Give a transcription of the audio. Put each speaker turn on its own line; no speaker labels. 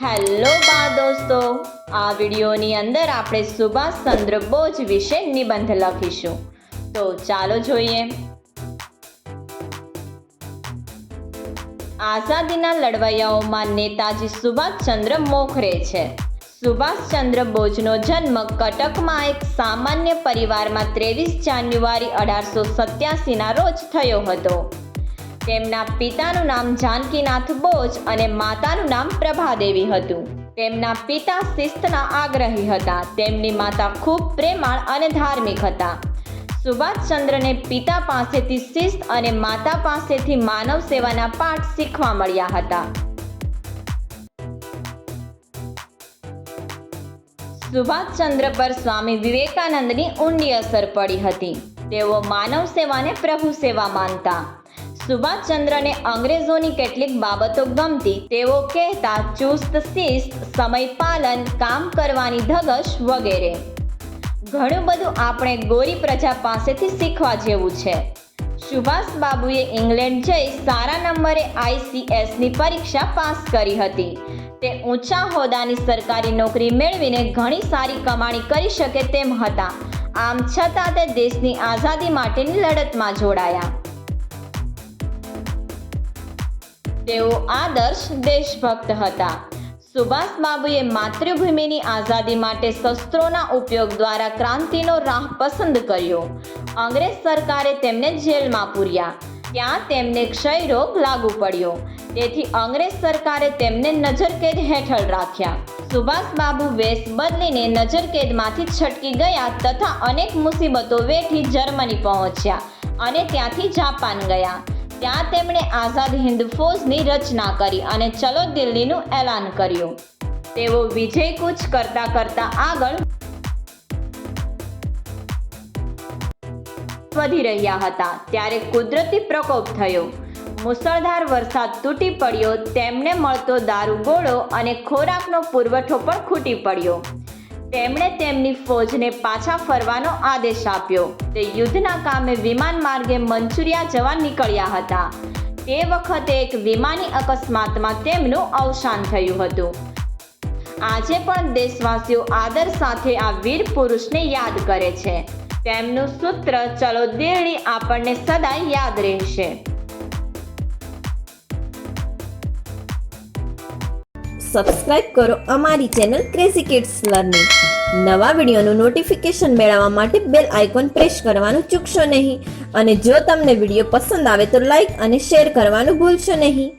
Hello દોસ્તો, આ વિડીયોની અંદર આપણે સુભાષચંદ્ર બોઝ વિશે નિબંધ લખીશું. તો ચાલો જોઈએ. આઝાદીના લડવૈયાઓમાં નેતાજી સુભાષચંદ્ર મોખરે છે. સુભાષચંદ્ર બોઝનો જન્મ કટકમાં એક સામાન્ય પરિવારમાં 23 જાન્યુઆરી 1887ના રોજ થયો હતો. તેમના પિતાનું નામ જાનકીનાથ બોઝ અને માતાનું નામ પ્રભાદેવી હતું. તેમના પિતા શિસ્તના આગ્રહી હતા. તેમની માતા ખૂબ પ્રેમાળ અને ધાર્મિક હતા. સુભાષચંદ્રને પિતા પાસેથી શિસ્ત અને માતા પાસેથી માનવ સેવાના પાઠ શીખવા મળ્યા હતા. સુભાષચંદ્ર પર સ્વામી વિવેકાનંદની ઊંડી અસર પડી હતી. તેઓ માનવ સેવાને પ્રભુ સેવા માનતા. સુભાષચંદ્રને અંગ્રેજોની કેટલીક બાબતો ગમતી. તેઓ કહેતા ચુસ્ત શિસ્ત, સમય પાલન, કામ કરવાની ધગશ વગેરે. ઘણું બધું આપણે ગોરી પ્રજા પાસેથી શીખવા જેવું છે. સુભાષ બાબુએ ઇંગ્લેન્ડ જઈ સારા નંબરે ICSની પરીક્ષા પાસ કરી હતી. તે ઊંચા હોદ્દાની સરકારી નોકરી મેળવીને ઘણી સારી કમાણી કરી શકે તેમ હતા. આમ છતાં તે દેશની આઝાદી માટેની લડતમાં જોડાયા. તેઓ આદર્શ દેશભક્ત હતા. સુભાષ બાબુએ માતૃભૂમિની આઝાદી માટે શસ્ત્રોના ઉપયોગ દ્વારા ક્રાંતિનો રાહ પસંદ કર્યો. અંગ્રેજ સરકારે તેમને જેલમાં પૂર્યા. ત્યાં તેમને ક્ષય રોગ લાગુ પડ્યો. તેથી અંગ્રેજ સરકારે તેમને નજરકેદ હેઠળ રાખ્યા. સુભાષ બાબુ વેશ બદલીને નજરકેદમાંથી છટકી ગયા તથા અનેક મુસીબતો વેઠી જર્મની પહોંચ્યા અને ત્યાંથી જાપાન ગયા. ત્યાં તેમણે આઝાદ હિન્દ ફૌજની રચના કરી અને ચલો દિલ્હીનું એલાન કર્યું. તેઓ વિજયકૂચ કરતા કરતા આગળ વધી રહ્યા હતા ત્યારે કુદરતી પ્રકોપ થયો. મુસળધાર વરસાદ તૂટી પડ્યો. તેમને મળતો દારૂગોળો અને ખોરાકનો પુરવઠો પણ ખૂટી પડ્યો. તેમણે તેમની ફૌજને પાછા ફરવાનો આદેશ આપ્યો. તે યુદ્ધના કામે વિમાન માર્ગે મંચુરિયા જવા નીકળ્યા હતા. તે વખતે એક વિમાની અકસ્માતમાં તેમનું અવસાન થયું હતું. આજે પણ દેશવાસીઓ આદર સાથે આ વીર પુરુષને યાદ કરે છે. તેમનું સૂત્ર ચલો દિલ્હી આપણને સદાય યાદ રહેશે.
સબસ્ક્રાઇબ કરો અમારી ચેનલ ક્રેઝી કિડ્સ લર્નિંગ. નવા વિડીયોનું નોટિફિકેશન મેળવવા માટે બેલ આઇકોન પ્રેસ કરવાનું ચૂકશો નહીં. અને જો તમને વિડીયો પસંદ આવે તો લાઈક અને શેર કરવાનું ભૂલશો નહીં.